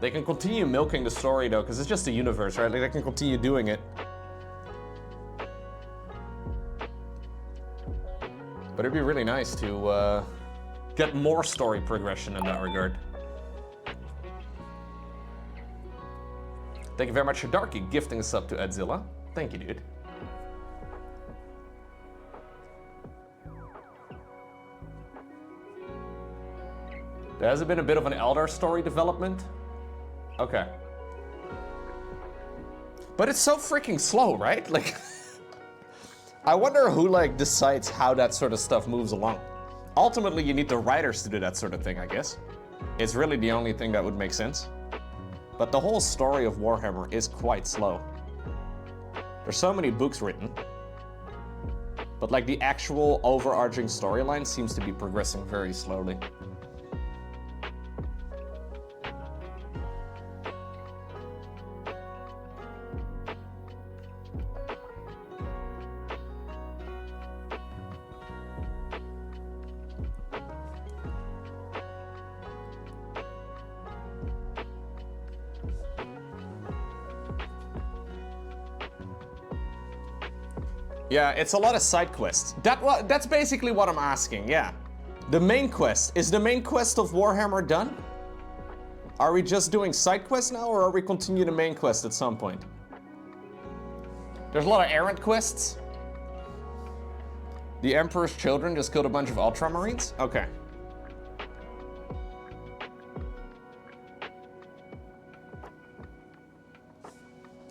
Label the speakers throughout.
Speaker 1: They can continue milking the story though, because it's just a universe, right? Like, they can continue doing it. But it'd be really nice to get more story progression in that regard. Thank you very much for Darky gifting us up to Edzilla. Thank you, dude. There has been a bit of an Eldar story development. Okay. But it's so freaking slow, right? Like, I wonder who like decides how that sort of stuff moves along. Ultimately, you need the writers to do that sort of thing, I guess. It's really the only thing that would make sense. But the whole story of Warhammer is quite slow. There's so many books written. But like the actual overarching storyline seems to be progressing very slowly. Yeah, it's a lot of side quests. That's basically what I'm asking, yeah. The main quest. Is the main quest of Warhammer done? Are we just doing side quests now, or are we continuing the main quest at some point? There's a lot of errant quests. The Emperor's children just killed a bunch of Ultramarines? Okay.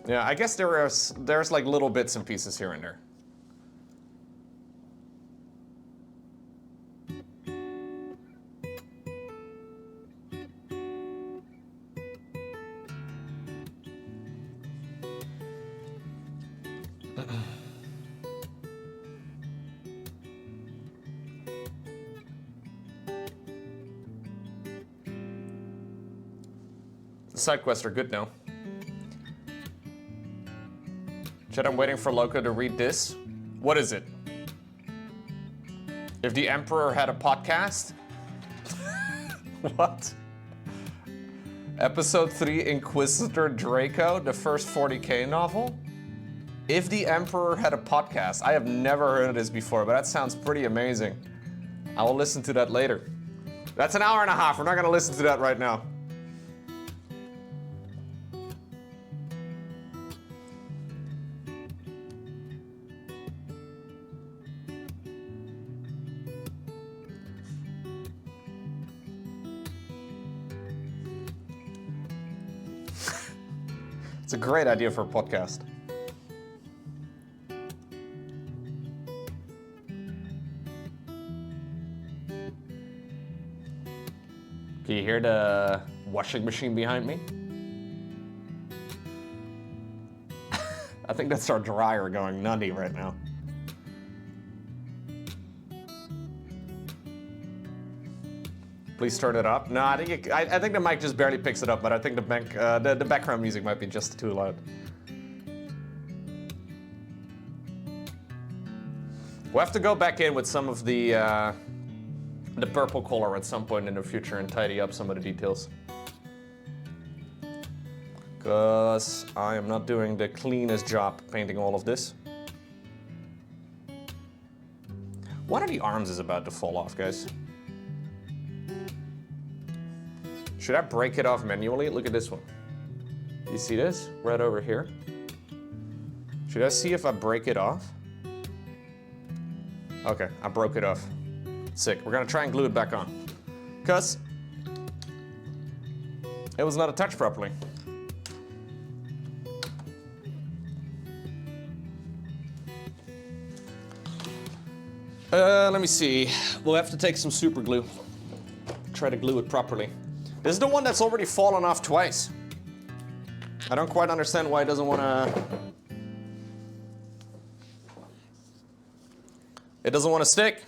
Speaker 1: Yeah, I guess there's like little bits and pieces here and there. The side quests are good now. Chat, I'm waiting for Lowko to read this. What is it? If the Emperor had a podcast? What? Episode 3, Inquisitor Draco, the first 40K novel? If the Emperor had a podcast. I have never heard of this before, but that sounds pretty amazing. I will listen to that later. That's an hour and a half. We're not going to listen to that right now. It's a great idea for a podcast. Can you hear the washing machine behind me? I think that's our dryer going nutty right now. Please turn it up. No, I think I think the mic just barely picks it up, but I think the background music might be just too loud. We'll have to go back in with some of the purple color at some point in the future and tidy up some of the details. Because I am not doing the cleanest job painting all of this. One of the arms is about to fall off, guys. Should I break it off manually? Look at this one. You see this? Right over here. Should I see if I break it off? Okay, I broke it off. Sick. We're gonna try and glue it back on. Because it was not attached properly. Let me see. We'll have to take some super glue. Try to glue it properly. This is the one that's already fallen off twice. I don't quite understand why it doesn't want to... It doesn't want to stick.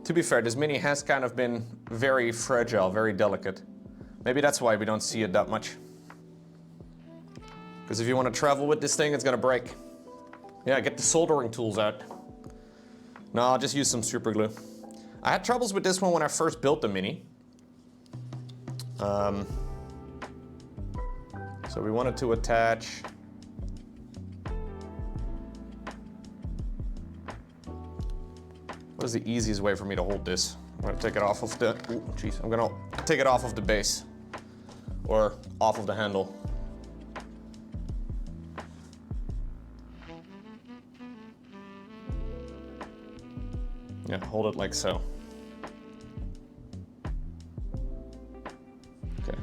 Speaker 1: To be fair, this mini has kind of been very fragile, very delicate. Maybe that's why we don't see it that much. Because if you want to travel with this thing, it's going to break. Yeah, get the soldering tools out. No, I'll just use some super glue. I had troubles with this one when I first built the Mini. So we wanted to attach. What is the easiest way for me to hold this? I'm gonna take it off of the, I'm gonna take it off of the base. Or off of the handle. Yeah, hold it like so. Okay.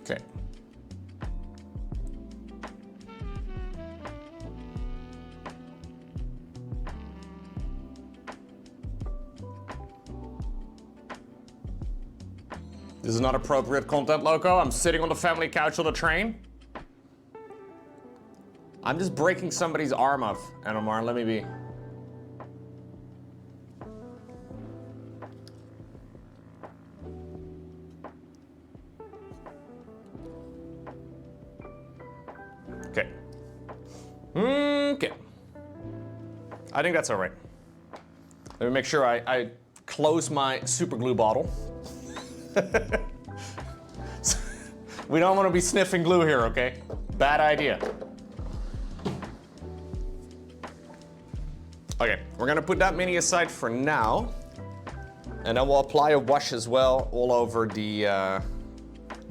Speaker 1: Okay. This is not appropriate content, Lowko. I'm sitting on the family couch on the train. I'm just breaking somebody's arm off, Anomar. Let me be. Okay. Okay. I think that's all right. Let me make sure I close my super glue bottle. We don't want to be sniffing glue here, okay? Bad idea. Okay, we're gonna put that Mini aside for now. And then we'll apply a wash as well all over the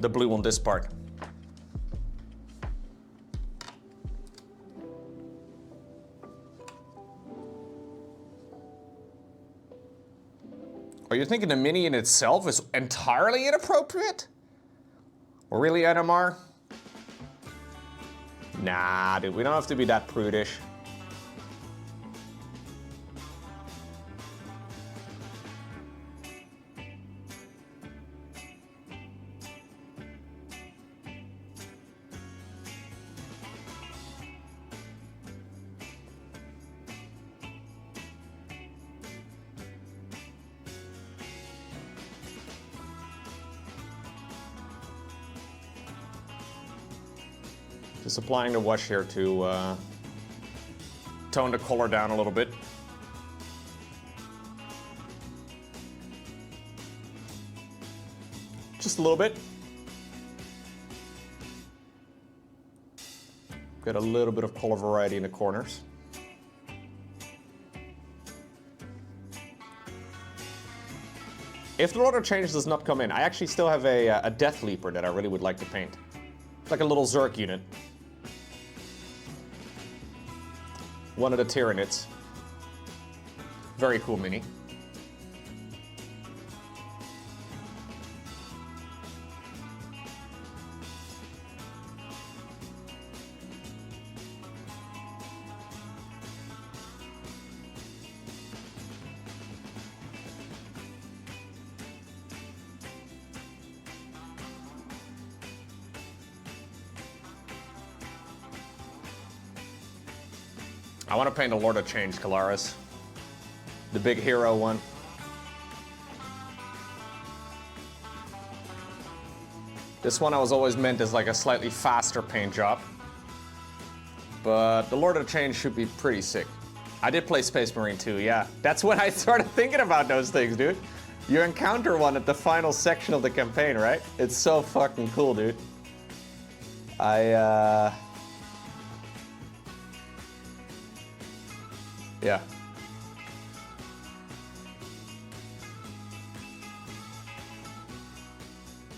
Speaker 1: blue on this part. Are you thinking the Mini in itself is entirely inappropriate? Really, NMR? Nah, dude, we don't have to be that prudish. Just applying the wash here to tone the color down a little bit. Just a little bit. Get a little bit of color variety in the corners. If the Lord of Change does not come in, I actually still have a Death Leaper that I really would like to paint. It's like a little Zerg unit. One of the Tyranids. Very cool Mini. I want to paint a Lord of Change Kalaris. The big hero one. This one I was always meant as like a slightly faster paint job. But the Lord of Change should be pretty sick. I did play Space Marine 2, yeah. That's when I started thinking about those things, dude. You encounter one at the final section of the campaign, right? It's so fucking cool, dude. Yeah.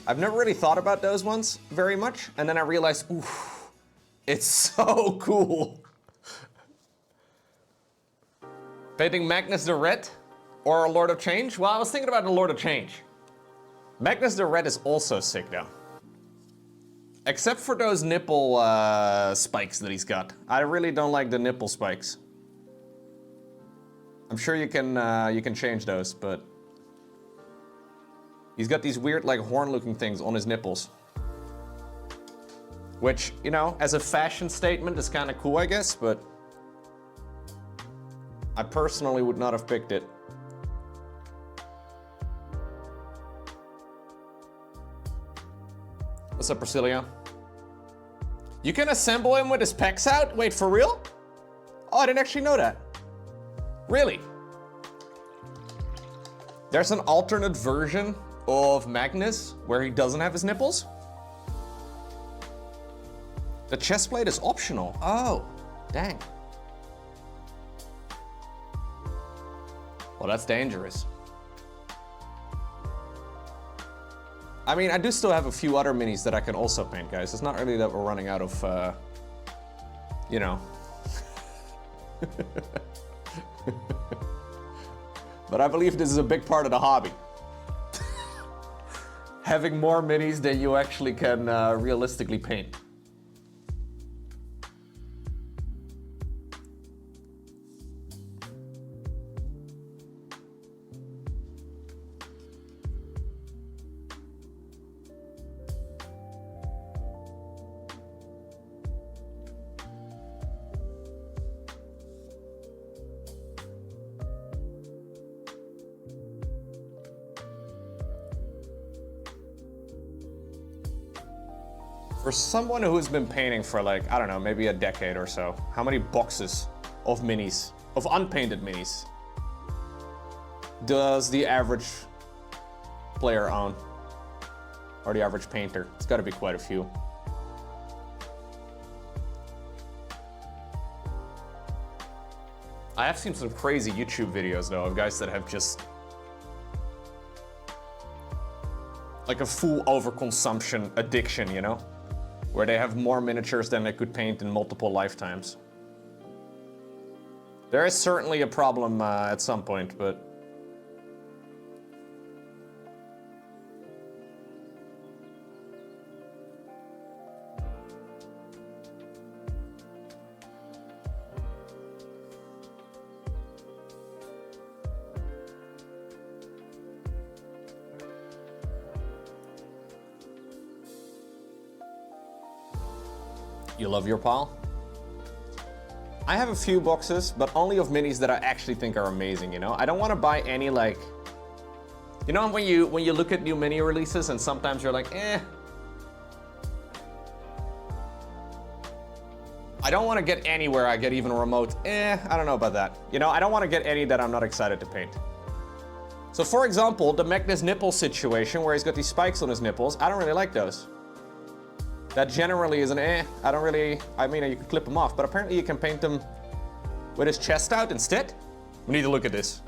Speaker 1: I've never really thought about those ones very much, and then I realized, ooh, it's so cool. Painting Magnus the Red or a Lord of Change? Well, I was thinking about the Lord of Change. Magnus the Red is also sick though. Except for those nipple spikes that he's got. I really don't like the nipple spikes. I'm sure you can change those, but he's got these weird like horn-looking things on his nipples. Which, you know, as a fashion statement is kind of cool, I guess, but I personally would not have picked it. What's up, Priscilla? You can assemble him with his pecs out? Wait, for real? Oh, I didn't actually know that. Really? There's an alternate version of Magnus where he doesn't have his nipples? The chest plate is optional. Oh, dang. Well, that's dangerous. I mean, I do still have a few other minis that I can also paint, guys. It's not really that we're running out of, you know. But I believe this is a big part of the hobby. Having more minis than you actually can realistically paint. For someone who's been painting for like, I don't know, maybe a decade or so, how many boxes of minis, of unpainted minis, does the average player own? Or the average painter? It's gotta be quite a few. I have seen some crazy YouTube videos though of guys that have just like a full overconsumption addiction, you know? Where they have more miniatures than they could paint in multiple lifetimes. There is certainly a problem at some point, but... You love your pile? I have a few boxes, but only of minis that I actually think are amazing, you know? I don't want to buy any like... You know when you look at new mini releases and sometimes you're like, eh. I don't want to get anywhere I get even remote, I don't know about that. You know, I don't want to get any that I'm not excited to paint. So for example, the Magnus nipple situation where he's got these spikes on his nipples, I don't really like those. That generally is an I don't really, I mean, you can clip them off, but apparently you can paint them with his chest out instead. We need to look at this.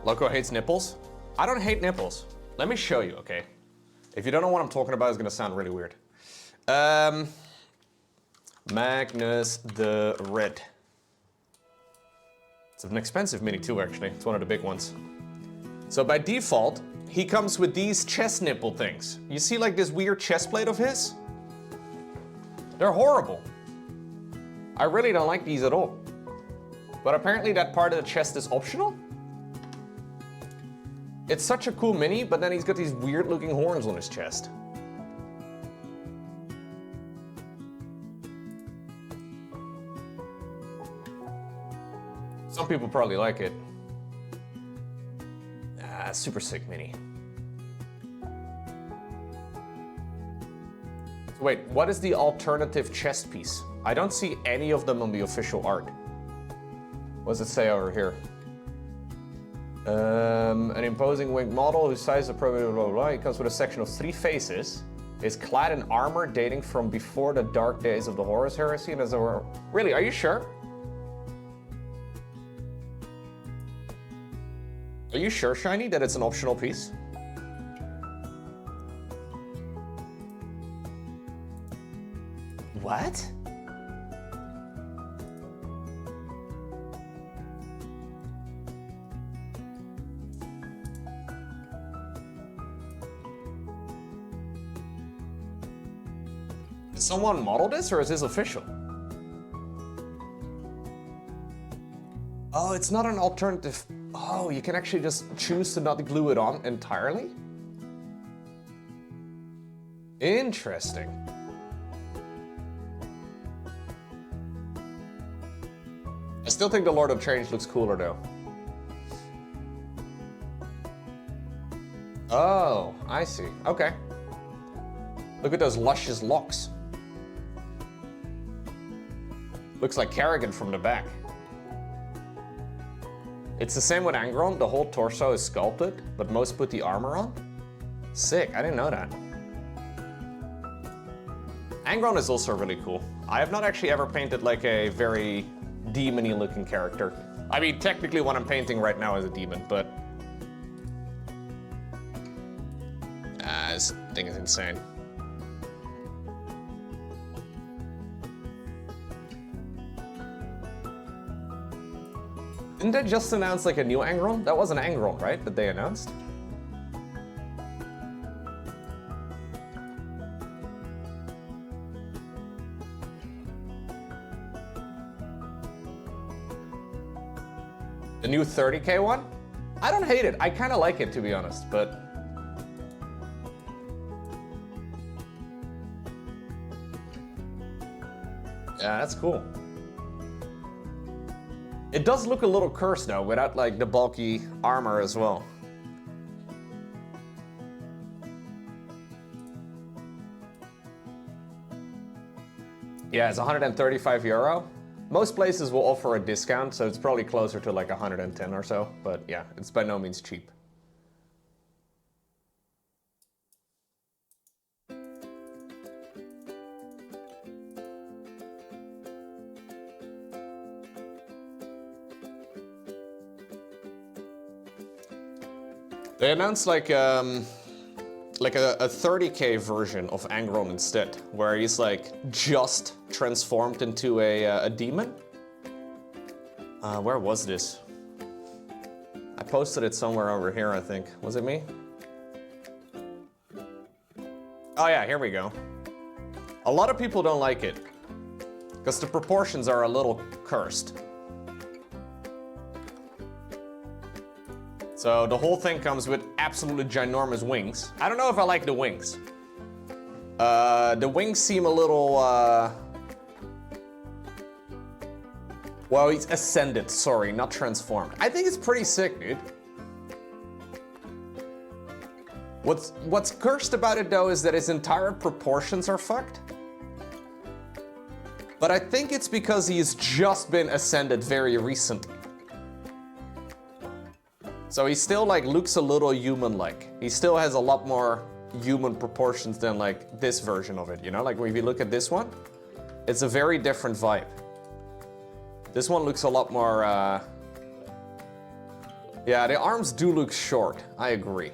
Speaker 1: Lowko hates nipples. I don't hate nipples. Let me show you, okay? If you don't know what I'm talking about, it's gonna sound really weird. Magnus the Red. It's an expensive mini too, actually. It's one of the big ones. So by default, he comes with these chest nipple things. You see like this weird chest plate of his? They're horrible. I really don't like these at all. But apparently that part of the chest is optional? It's such a cool mini, but then he's got these weird looking horns on his chest. Some people probably like it. Super sick mini. So wait, what is the alternative chest piece? I don't see any of them on the official art. What does it say over here? An imposing winged model whose size is appropriate, blah, blah, blah. It comes with a section of 3 faces, is clad in armor dating from before the dark days of the Horus Heresy, and as a... Really, are you sure? Are you sure, Shiny, that it's an optional piece? What? Did someone model this, or is this official? Oh, it's not an alternative. Oh, you can actually just choose to not glue it on entirely? Interesting. I still think the Lord of Change looks cooler though. Oh, I see. Okay. Look at those luscious locks. Looks like Kerrigan from the back. It's the same with Angron. The whole torso is sculpted, but most put the armor on. Sick, I didn't know that. Angron is also really cool. I have not actually ever painted like a very demon-y looking character. I mean, technically what I'm painting right now is a demon, but... this thing is insane. Didn't they just announce like a new Angron? That was an Angron, right? That they announced? The new 30K one? I don't hate it. I kind of like it, to be honest, but... yeah, that's cool. It does look a little cursed though, without like the bulky armor as well. Yeah, it's 135 euro. Most places will offer a discount, so it's probably closer to like 110 or so, but yeah, it's by no means cheap. They announced like a 30K version of Angron instead, where he's like just transformed into a demon. Where was this? I posted it somewhere over here, I think. Was it me? Oh yeah, here we go. A lot of people don't like it, because the proportions are a little cursed. So the whole thing comes with absolutely ginormous wings. I don't know if I like the wings. The wings seem a little, well, he's ascended, sorry, not transformed. I think it's pretty sick, dude. What's cursed about it though is that his entire proportions are fucked. But I think it's because he's just been ascended very recently. So he still like looks a little human-like. He still has a lot more human proportions than like this version of it, you know? Like if you look at this one, it's a very different vibe. This one looks a lot more, yeah, the arms do look short, I agree.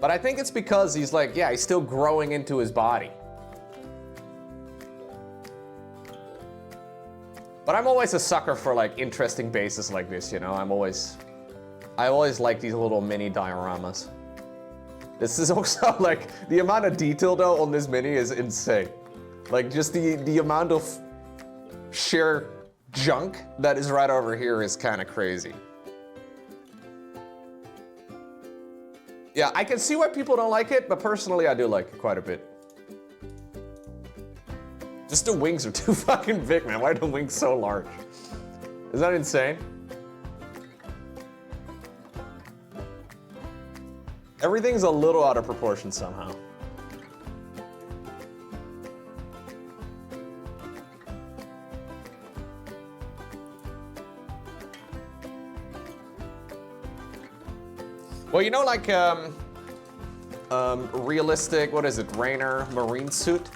Speaker 1: But I think it's because he's like, yeah, he's still growing into his body. But I'm always a sucker for like interesting bases like this, you know? I always like these little mini dioramas. This is also like, the amount of detail though on this mini is insane. Like just the amount of sheer junk that is right over here is kind of crazy. Yeah, I can see why people don't like it, but personally I do like it quite a bit. Just the wings are too fucking big, man. Why are the wings so large? Is that insane? Everything's a little out of proportion somehow. Well, you know, like realistic, what is it, Rainer marine suit?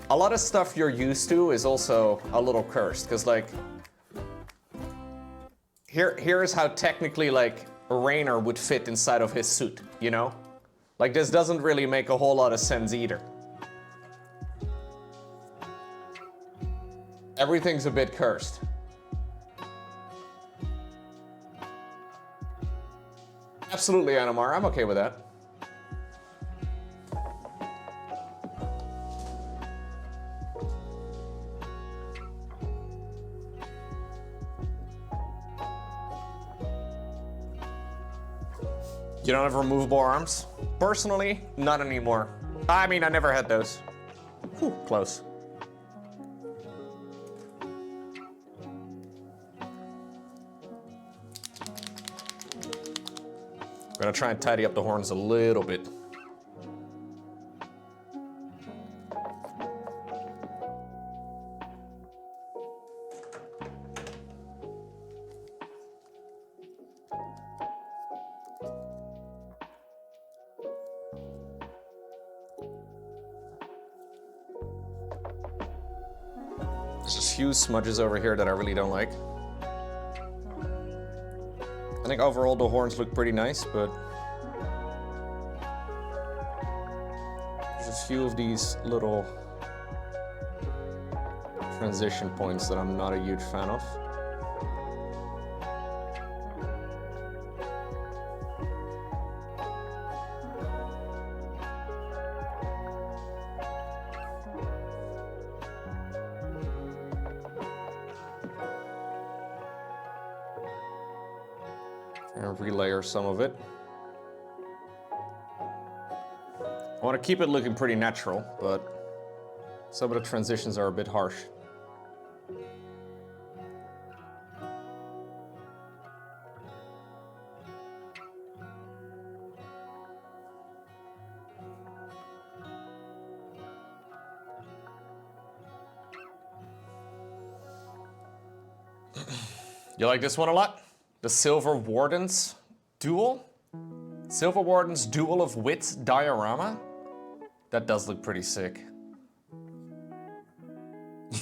Speaker 1: A lot of stuff you're used to is also a little cursed, because like, here's how technically like Rainer would fit inside of his suit, you know? Like this doesn't really make a whole lot of sense either. Everything's a bit cursed. Absolutely, Anamar, I'm okay with that. You don't have removable arms? Personally, not anymore. I mean, I never had those. Whew, close. gonna try and tidy up the horns a little bit. There's a few smudges over here that I really don't like. I think overall the horns look pretty nice, but there's a few of these little transition points that I'm not a huge fan of. And relayer some of it. I want to keep it looking pretty natural, but some of the transitions are a bit harsh. You like this one a lot? The Silver Warden's Duel? Silver Warden's Duel of Wits diorama? That does look pretty sick.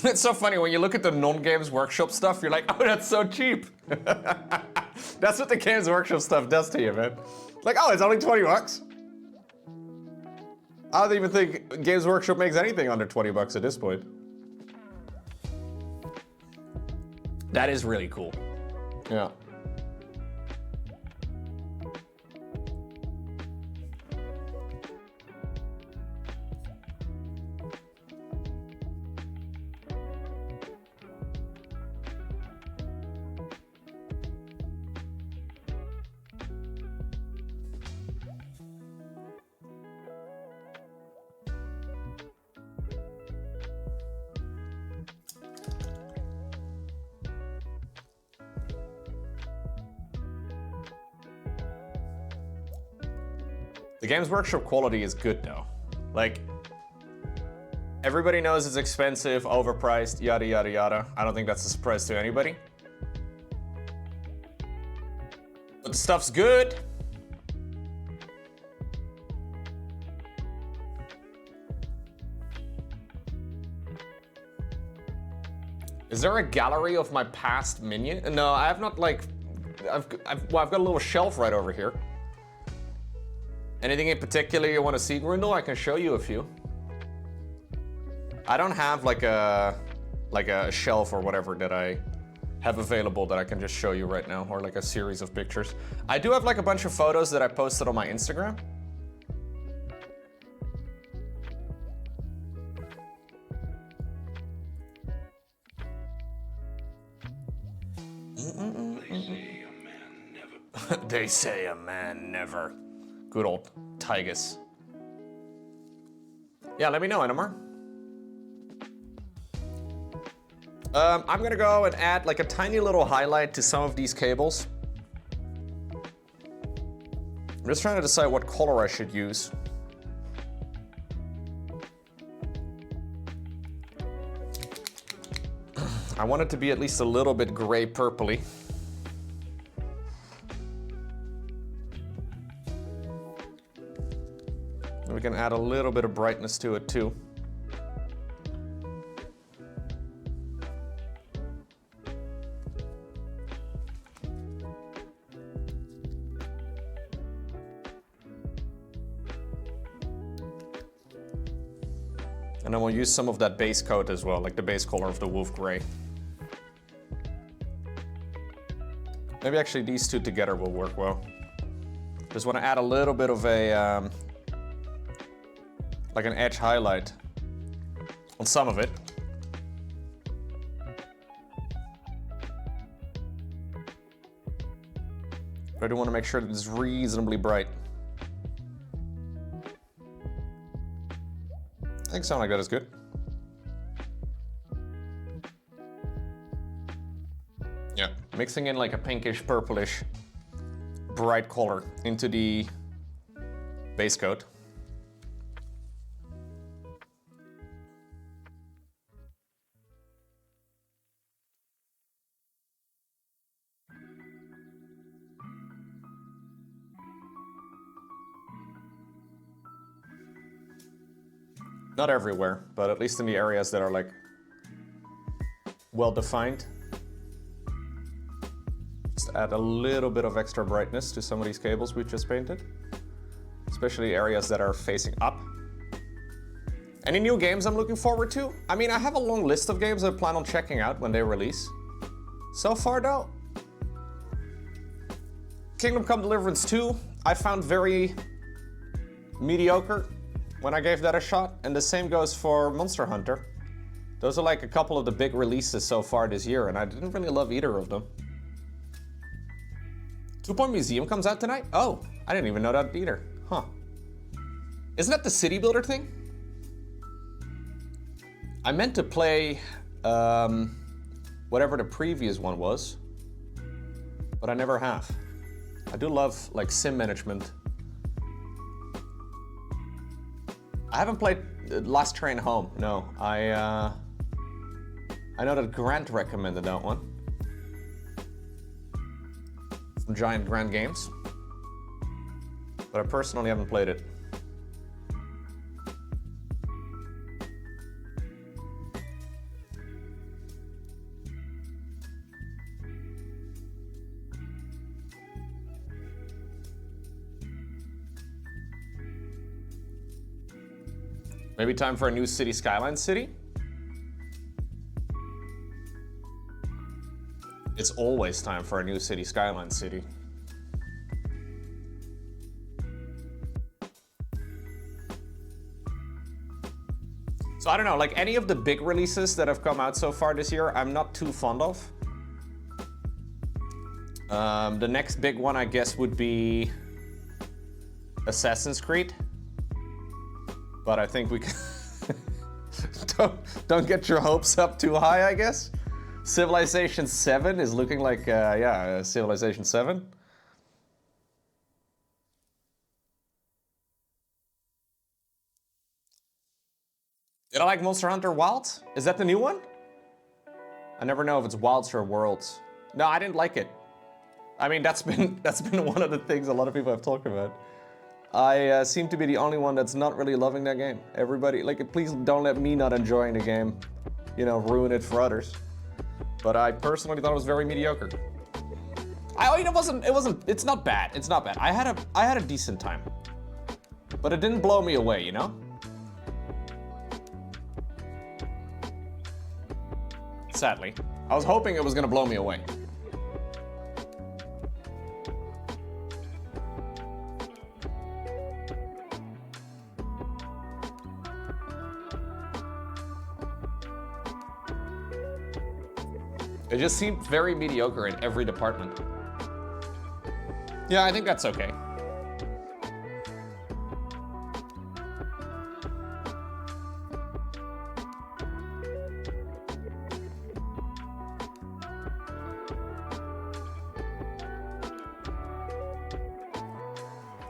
Speaker 1: It's so funny, when you look at the non-Games Workshop stuff, you're like, oh, that's so cheap. That's what the Games Workshop stuff does to you, man. Like, oh, it's only 20 bucks. I don't even think Games Workshop makes anything under 20 bucks at this point. That is really cool. Yeah. The Games Workshop quality is good though. Like, everybody knows it's expensive, overpriced, yada yada yada. I don't think that's a surprise to anybody. But the stuff's good. Is there a gallery of my past minion? No, I have not, like, I've got a little shelf right over here. Anything in particular you want to see, Grindel? I can show you a few. I don't have like a shelf or whatever that I have available that I can just show you right now, or like a series of pictures. I do have like a bunch of photos that I posted on my Instagram. They say a man never. Good old Tygus. Yeah, let me know, Enamar. I'm gonna go and add like a tiny little highlight to some of these cables. I'm just trying to decide what color I should use. I want it to be at least a little bit gray purpley. We can add a little bit of brightness to it too. And then we'll use some of that base coat as well, like the base color of the wolf gray. Maybe actually these two together will work well. Just want to add a little bit of a like an edge highlight on some of it. But I do want to make sure that it's reasonably bright. I think something like that is good. Yeah, mixing in like a pinkish purplish bright color into the base coat. Not everywhere, but at least in the areas that are like well defined. Just add a little bit of extra brightness to some of these cables we just painted, especially areas that are facing up. Any new games I'm looking forward to? I mean, I have a long list of games I plan on checking out when they release. So far though, Kingdom Come Deliverance 2, I found very mediocre when I gave that a shot, and the same goes for Monster Hunter. Those are like a couple of the big releases so far this year, and I didn't really love either of them. 2 Point Museum comes out tonight? Oh, I didn't even know that either. Huh. Isn't that the city builder thing? I meant to play whatever the previous one was, but I never have. I do love like sim management. I haven't played Last Train Home, no. I know that Grant recommended that one. From Giant Grant Games. But I personally haven't played it. Maybe time for a new city, Skyline City? It's always time for a new city, Skyline City. So I don't know, like any of the big releases that have come out so far this year, I'm not too fond of. The next big one, I guess, would be Assassin's Creed. But I think we can don't get your hopes up too high, I guess. Civilization 7 is looking like, yeah, Civilization 7. Did I like Monster Hunter Wilds? Is that the new one? I never know if it's Wilds or Worlds. No, I didn't like it. I mean, that's been one of the things a lot of people have talked about. I seem to be the only one that's not really loving that game. Everybody, like, please don't let me not enjoying the game, you know, ruin it for others. But I personally thought it was very mediocre. I mean, it's not bad. It's not bad. I had a decent time. But it didn't blow me away, you know? Sadly. I was hoping it was gonna blow me away. It just seemed very mediocre in every department. Yeah, I think that's okay.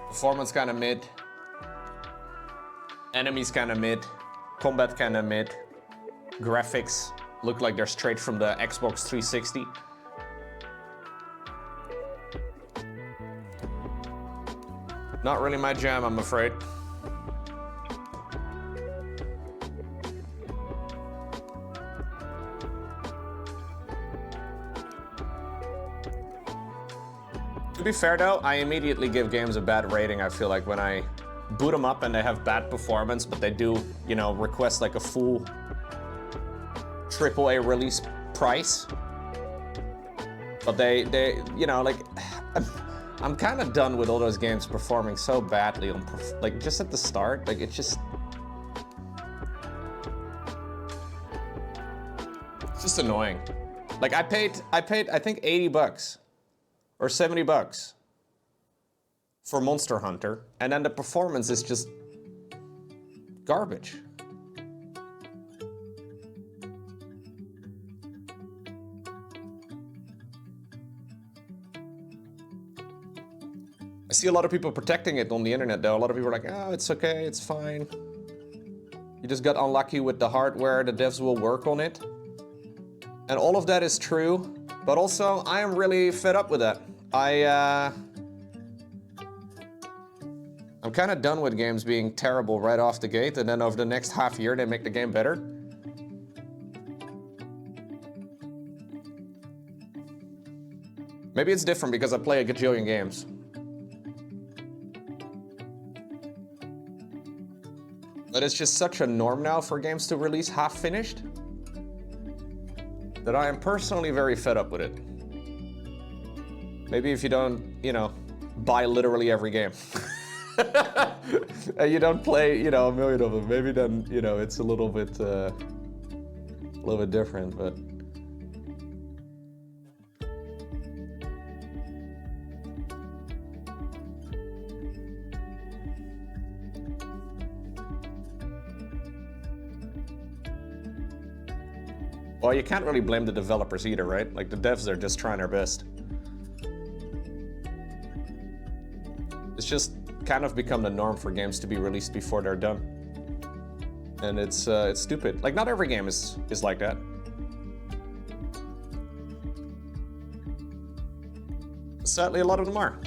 Speaker 1: Performance kind of mid. Enemies kind of mid. Combat kind of mid. Graphics look like they're straight from the Xbox 360. Not really my jam, I'm afraid. To be fair though, I immediately give games a bad rating, I feel like, when I boot them up and they have bad performance, but they do, you know, request like a full AAA release price. But they you know, like, I'm kind of done with all those games performing so badly on, like, just at the start, like, it's just annoying. Like, I paid I think $80 or $70 for Monster Hunter, and then the performance is just garbage. I see a lot of people protecting it on the internet though. A lot of people are like, oh, it's okay, it's fine. You just got unlucky with the hardware, the devs will work on it. And all of that is true, but also I am really fed up with that. I'm kind of done with games being terrible right off the gate, and then over the next half year they make the game better. Maybe it's different because I play a gajillion games. But it's just such a norm now for games to release half-finished that I am personally very fed up with it. Maybe if you don't, you know, buy literally every game. And you don't play, you know, a million of them, maybe then, you know, it's a little bit different, but... Well, you can't really blame the developers either, right? Like, the devs are just trying their best. It's just kind of become the norm for games to be released before they're done. And it's stupid. Like, not every game is like that. Sadly, a lot of them are.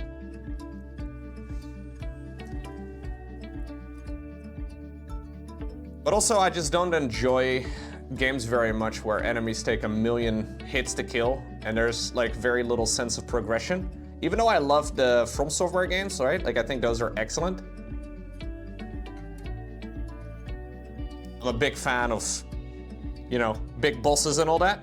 Speaker 1: But also, I just don't enjoy games very much where enemies take a million hits to kill and there's like very little sense of progression. Even though I love the From Software games, right? Like I think those are excellent. I'm a big fan of, you know, big bosses and all that.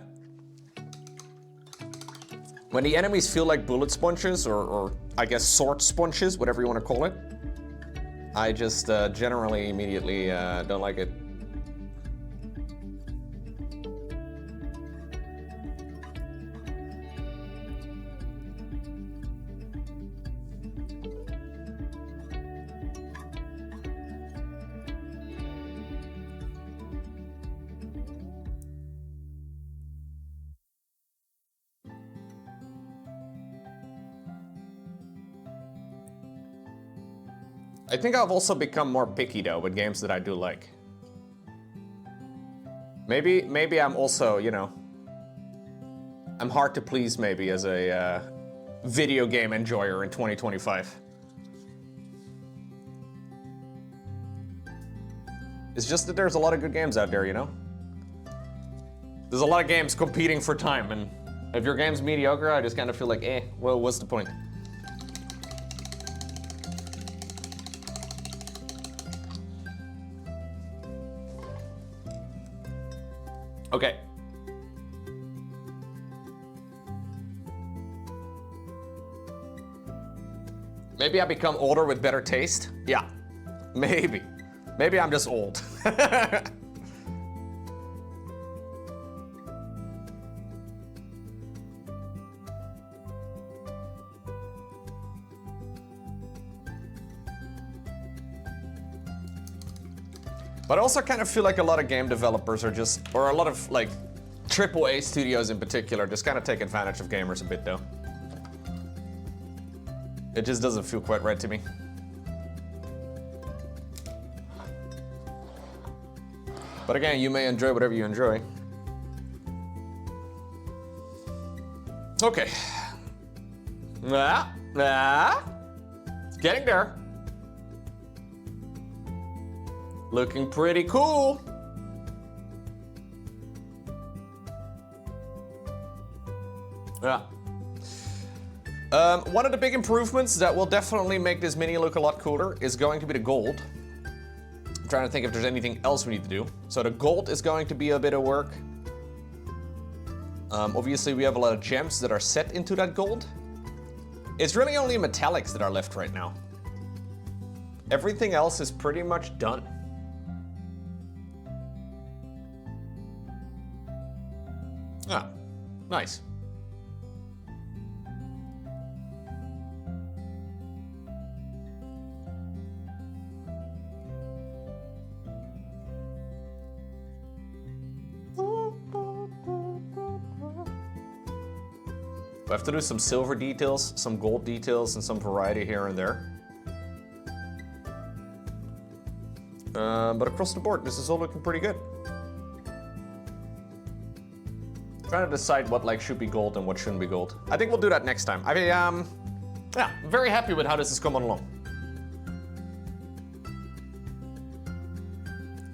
Speaker 1: When the enemies feel like bullet sponges or I guess sword sponges, whatever you want to call it, I just generally immediately don't like it. I think I've also become more picky though with games that I do like. Maybe I'm also, you know, I'm hard to please maybe as a video game enjoyer in 2025. It's just that there's a lot of good games out there, you know? There's a lot of games competing for time, and if your game's mediocre, I just kind of feel like, well, what's the point? Okay. Maybe I become older with better taste? Yeah, maybe. Maybe I'm just old. But I also kind of feel like a lot of game developers are just, or a lot of like AAA studios in particular, just kind of take advantage of gamers a bit though. It just doesn't feel quite right to me. But again, you may enjoy whatever you enjoy. Okay. It's getting there. Looking pretty cool. Yeah. One of the big improvements that will definitely make this mini look a lot cooler is going to be the gold. I'm trying to think if there's anything else we need to do. So the gold is going to be a bit of work. Obviously we have a lot of gems that are set into that gold. It's really only metallics that are left right now. Everything else is pretty much done. Ah, nice. We have to do some silver details, some gold details, and some variety here and there. But across the board, this is all looking pretty good. Trying to decide what like should be gold and what shouldn't be gold. I think we'll do that next time. I mean, yeah, I'm very happy with how this is coming along.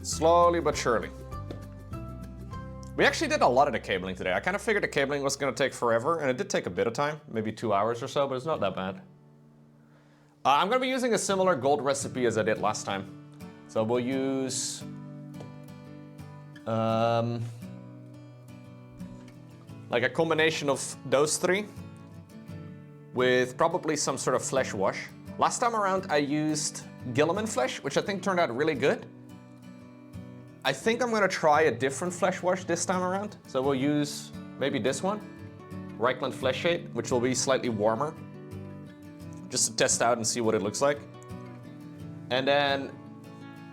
Speaker 1: Slowly but surely. We actually did a lot of the cabling today. I kind of figured the cabling was going to take forever, and it did take a bit of time, maybe 2 hours or so, but it's not that bad. I'm going to be using a similar gold recipe as I did last time. So we'll use like a combination of those three with probably some sort of flesh wash. Last time around I used Gilliman flesh, which I think turned out really good. I think I'm gonna try a different flesh wash this time around. So we'll use maybe this one, Reichland Flesh Shade, which will be slightly warmer, just to test out and see what it looks like. And then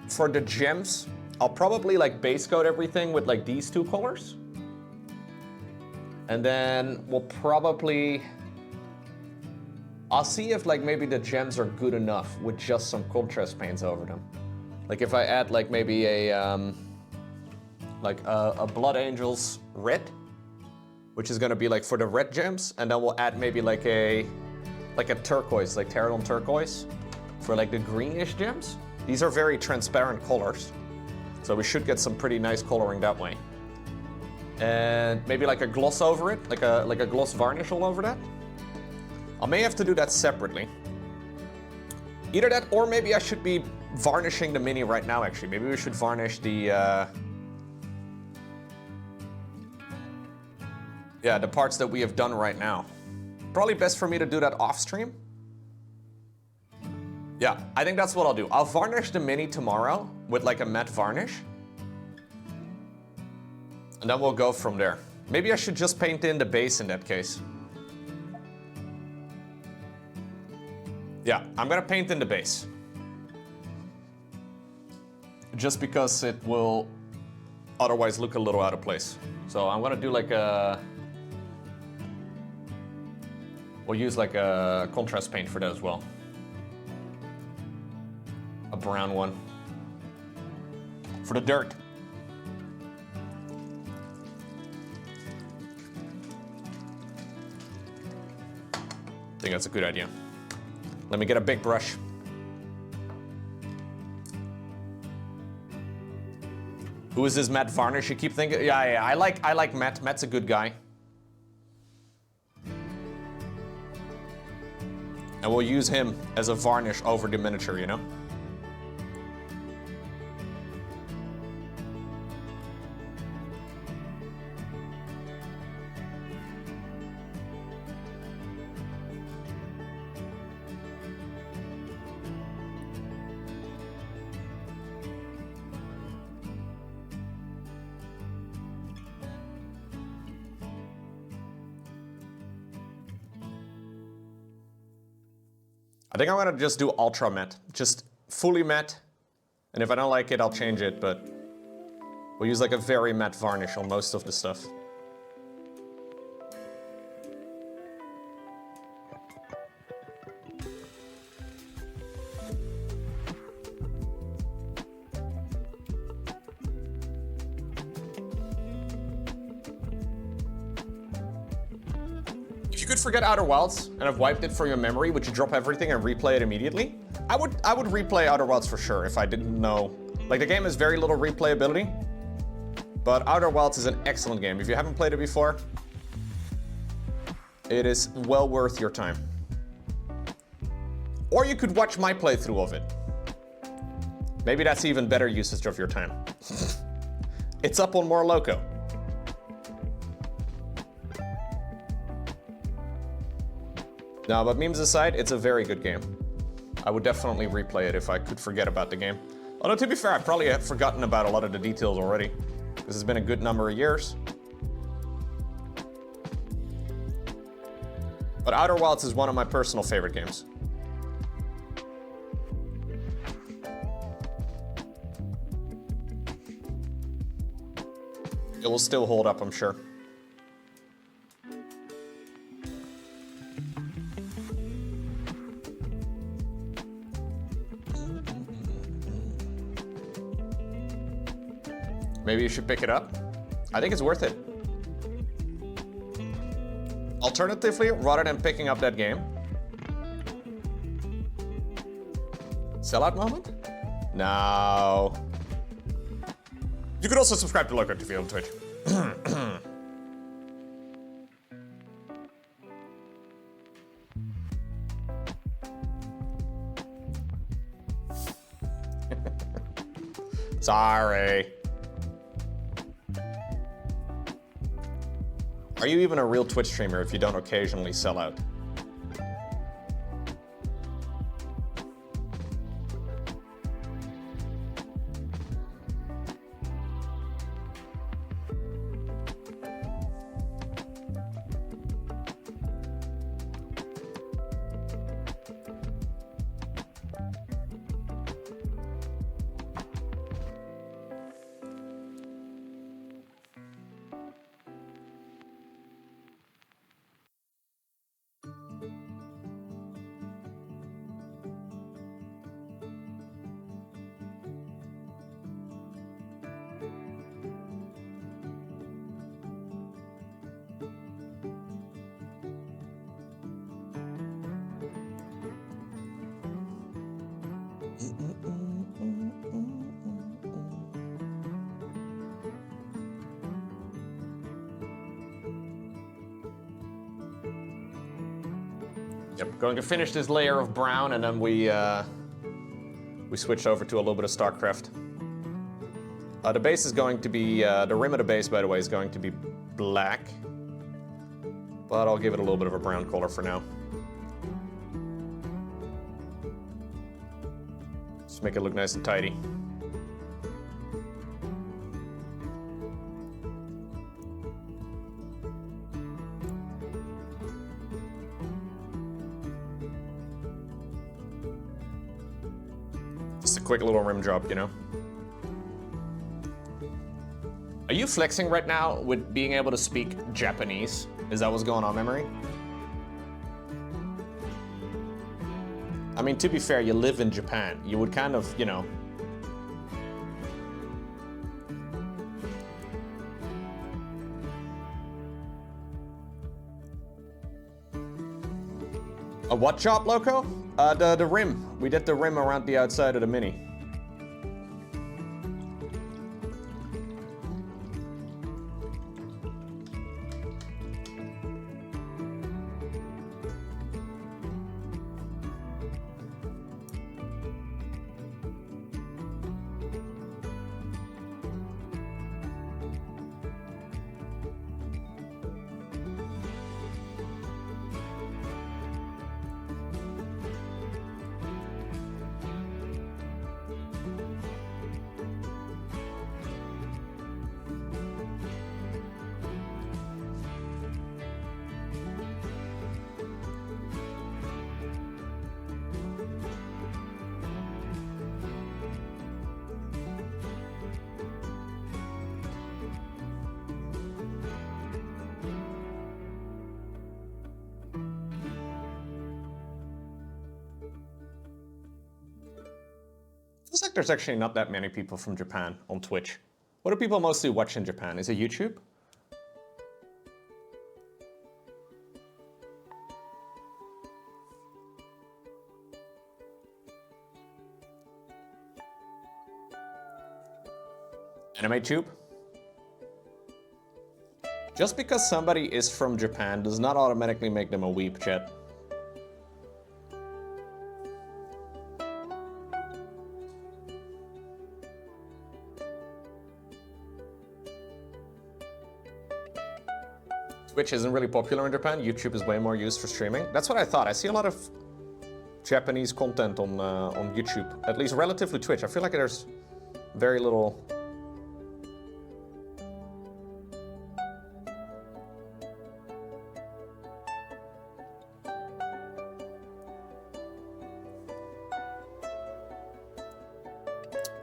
Speaker 1: for the gems, I'll probably like base coat everything with like these two colors. And then we'll probably, I'll see if like maybe the gems are good enough with just some contrast paints over them. Like if I add like maybe a Blood Angels red, which is gonna be like for the red gems, and then we'll add maybe like a turquoise, like Talon turquoise, for like the greenish gems. These are very transparent colors, so we should get some pretty nice coloring that way. And maybe like a gloss over it, like a gloss varnish all over that. I may have to do that separately. Either that, or maybe I should be varnishing the mini right now, actually. Maybe we should varnish the, yeah, the parts that we have done right now. Probably best for me to do that off stream. Yeah, I think that's what I'll do. I'll varnish the mini tomorrow with like a matte varnish. And then we'll go from there. Maybe I should just paint in the base in that case. Yeah, I'm gonna paint in the base. Just because it will otherwise look a little out of place. So I'm gonna do like a... We'll use like a contrast paint for that as well. A brown one. For the dirt. I think that's a good idea. Let me get a big brush. Who is this matte varnish you keep thinking? Yeah, I like Matt. Matt's a good guy. And we'll use him as a varnish over the miniature, you know? I think I'm gonna just do ultra matte, just fully matte, and if I don't like it, I'll change it, but we'll use like a very matte varnish on most of the stuff. If you could forget Outer Wilds and have wiped it from your memory, would you drop everything and replay it immediately? I would replay Outer Wilds for sure if I didn't know. Like, the game has very little replayability, but Outer Wilds is an excellent game. If you haven't played it before, it is well worth your time. Or you could watch my playthrough of it. Maybe that's even better usage of your time. It's up on more Lowko. No, but memes aside, it's a very good game. I would definitely replay it if I could forget about the game. Although, to be fair, I probably have forgotten about a lot of the details already. This has been a good number of years. But Outer Wilds is one of my personal favorite games. It will still hold up, I'm sure. Maybe you should pick it up. I think it's worth it. Alternatively, rather than picking up that game. Sellout moment? No. You could also subscribe to Lowko TV on Twitch. Sorry. Are you even a real Twitch streamer if you don't occasionally sell out? Yep, going to finish this layer of brown, and then we switch over to a little bit of StarCraft. The base is going to be, the rim of the base, by the way, is going to be black. But I'll give it a little bit of a brown color for now. Just make it look nice and tidy. Just a quick little rim drop, you know? Are you flexing right now with being able to speak Japanese? Is that what's going on, Memory? I mean, to be fair, you live in Japan. You would kind of, you know... A what job, Lowko? The rim. We did the rim around the outside of the Mini. Feels like there's actually not that many people from Japan on Twitch. What do people mostly watch in Japan? Is it YouTube? AnimeTube? Just because somebody is from Japan does not automatically make them a weeb, chat. Twitch isn't really popular in Japan. YouTube is way more used for streaming. That's what I thought. I see a lot of Japanese content on YouTube, at least relatively Twitch. I feel like there's very little.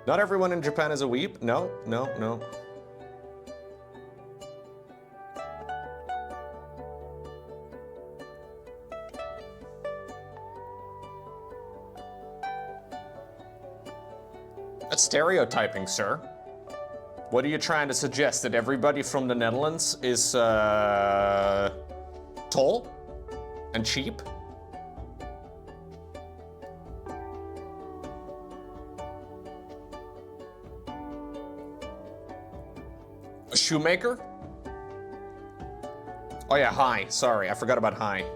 Speaker 1: Not everyone in Japan is a weeb. No, no, no. That's stereotyping, sir. What are you trying to suggest? That everybody from the Netherlands is tall and cheap? A shoemaker? Oh yeah, high. Sorry, I forgot about high.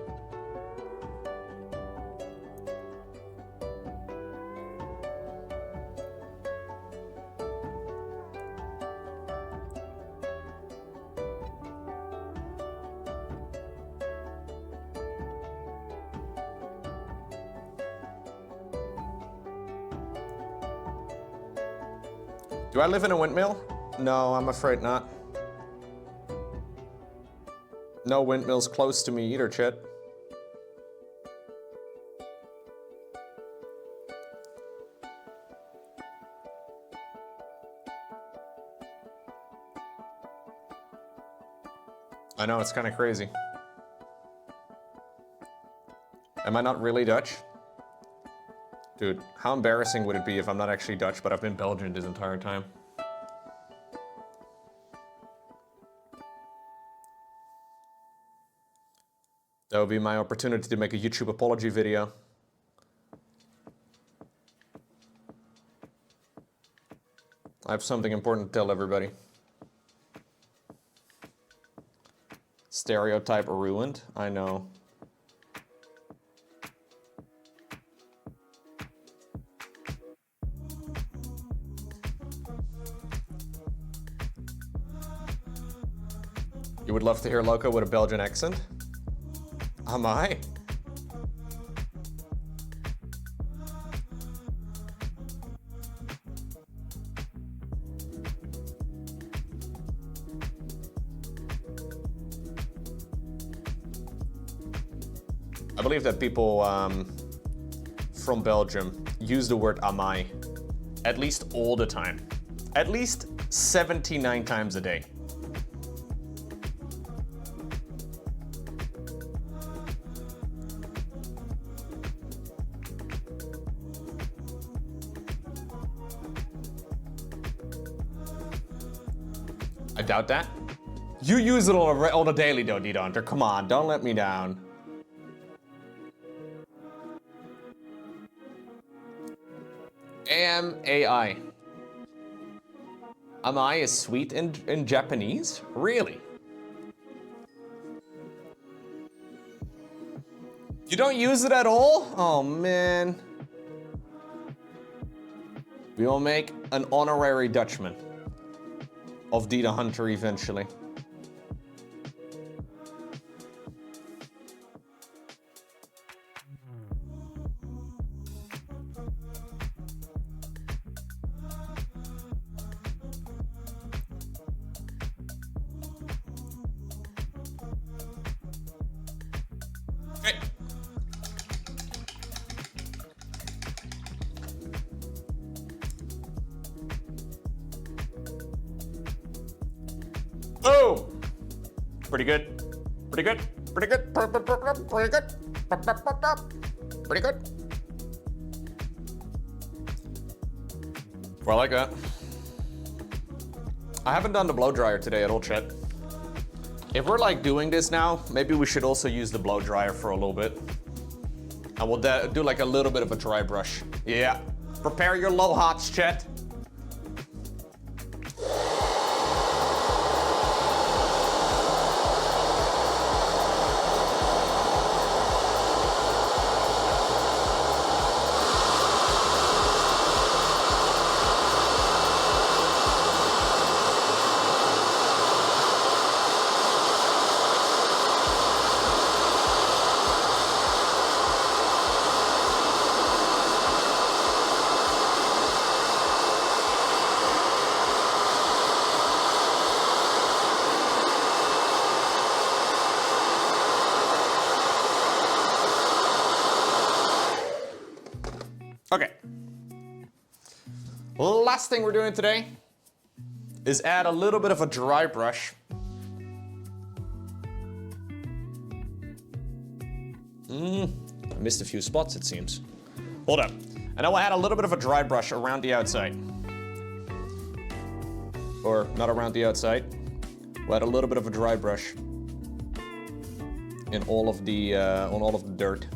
Speaker 1: Do I live in a windmill? No, I'm afraid not. No windmills close to me either, Chet. I know, it's kind of crazy. Am I not really Dutch? Dude, how embarrassing would it be if I'm not actually Dutch, but I've been Belgian this entire time? That would be my opportunity to make a YouTube apology video. I have something important to tell everybody. Stereotype ruined? I know. You would love to hear Lowko with a Belgian accent? Am I? I believe that people from Belgium use the word am I at least all the time. At least 79 times a day. I doubt that. You use it on a daily though, D-Donter. Come on, don't let me down. AI. Am I is sweet in Japanese? Really? You don't use it at all? Oh man. We will make an honorary Dutchman of D the Hunter eventually. Okay. Oh! Pretty good. Pretty good. Pretty good. Pretty good. Pretty good. Well, I like that. I haven't done the blow dryer today at all, chat. If we're like doing this now, maybe we should also use the blow dryer for a little bit. And we'll do like a little bit of a dry brush. Yeah. Prepare your low hots, chat. Okay. Last thing we're doing today is add a little bit of a dry brush. I missed a few spots, it seems. Hold up. And I will add a little bit of a dry brush around the outside. or not around the outside. We'll add a little bit of a dry brush in all of the on all of the dirt.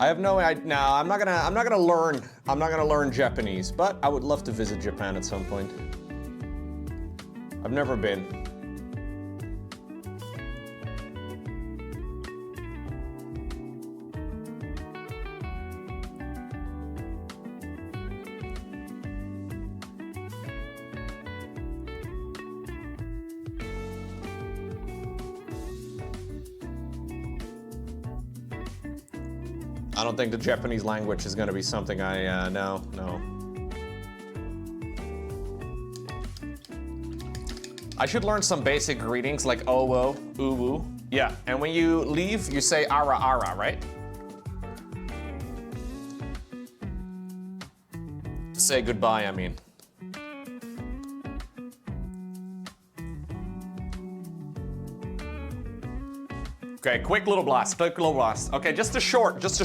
Speaker 2: I have no idea. No, I'm not gonna learn Japanese, but I would love to visit Japan at some point. I've never been. I don't think the Japanese language is going to be something I no. I should learn some basic greetings like owo, uwu. Yeah, and when you leave, you say ara ara, right? To say goodbye, I mean. Okay, quick little blast, Okay, just a short blast.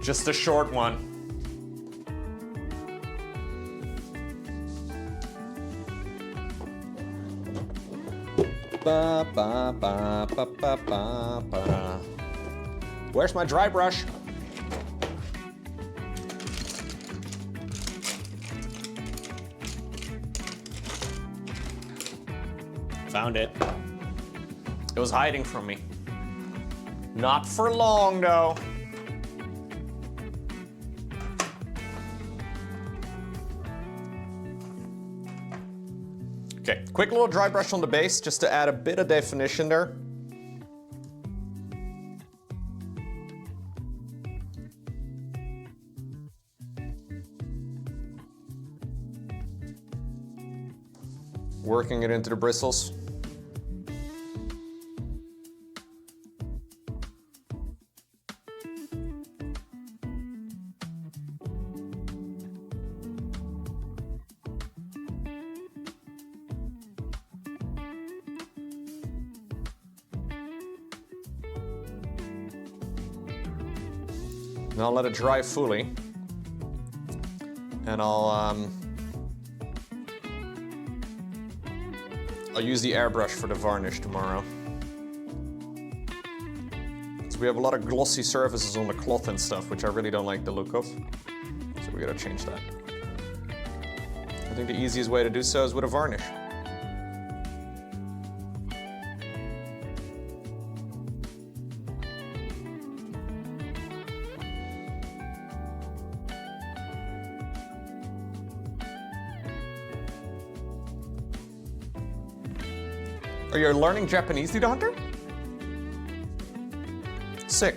Speaker 2: Just a short one. Ba ba ba ba ba ba ba. Where's my dry brush? Found it. It was hiding from me. Not for long, though. Okay, quick little dry brush on the base just to add a bit of definition there. Working it into the bristles. Now let it dry fully, and I'll use the airbrush for the varnish tomorrow. So we have a lot of glossy surfaces on the cloth and stuff, which I really don't like the look of. So we gotta change that. I think the easiest way to do so is with a varnish. Are you learning Japanese, Dude Hunter? Sick.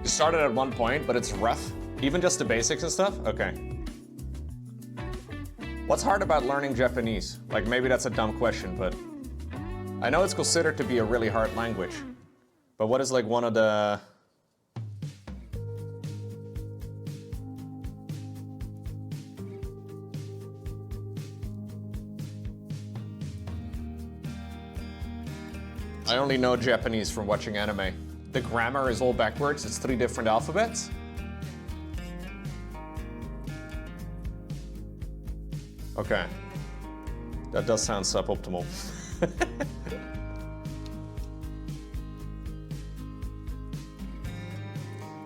Speaker 2: Started at one point, but it's rough. Even just the basics and stuff? Okay. What's hard about learning Japanese? Like, maybe that's a dumb question, but I know it's considered to be a really hard language. But what is like one of the... I only know Japanese from watching anime. The grammar is all backwards, it's 3 different alphabets. Okay. That does sound suboptimal.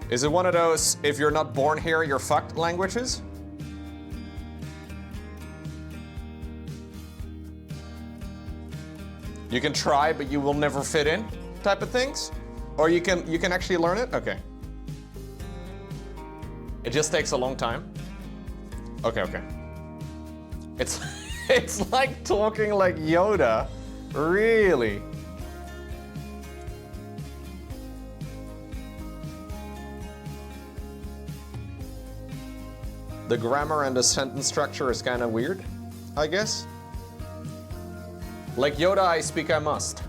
Speaker 2: Is it one of those, if you're not born here, you're fucked languages?
Speaker 1: You can try, but you will never fit in type of things? Or you can actually learn it? Okay. It just takes a long time. Okay, okay. It's like talking like Yoda. Really? The grammar and the sentence structure is kind of weird, I guess. Like Yoda, I speak, I must.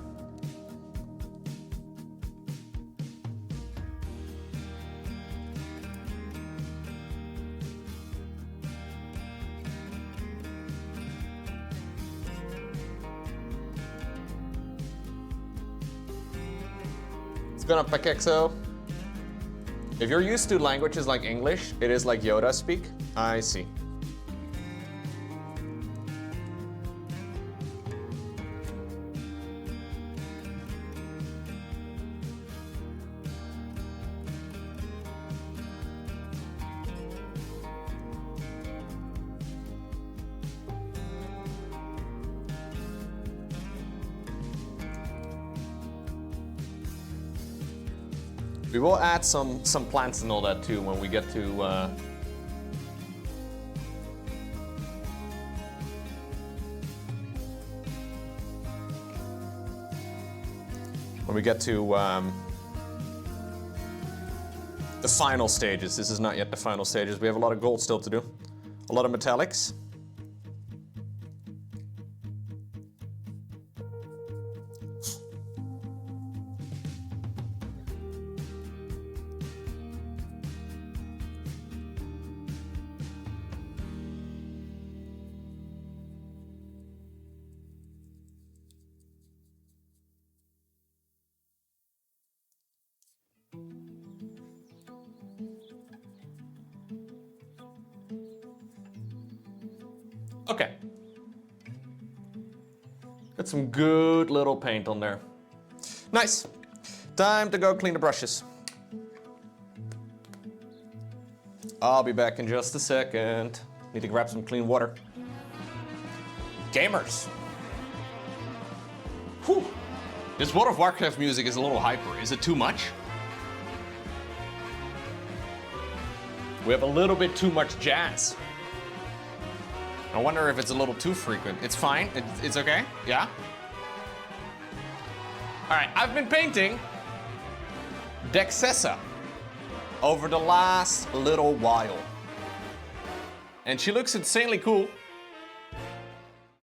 Speaker 1: It's gonna Pakexo. If you're used to languages like English, it is like Yoda speak. I see. We will add some plants and all that too when we get to the final stages. This is not yet the final stages. We have a lot of gold still to do. A lot of metallics. Okay. Got some good little paint on there. Nice. Time to go clean the brushes. I'll be back in just a second. Need to grab some clean water. Gamers. Whew. This World of Warcraft music is a little hyper. Is it too much? We have a little bit too much jazz. I wonder if it's a little too frequent. It's fine, it's okay, yeah? All right, I've been painting Dexcessa over the last little while. And she looks insanely cool.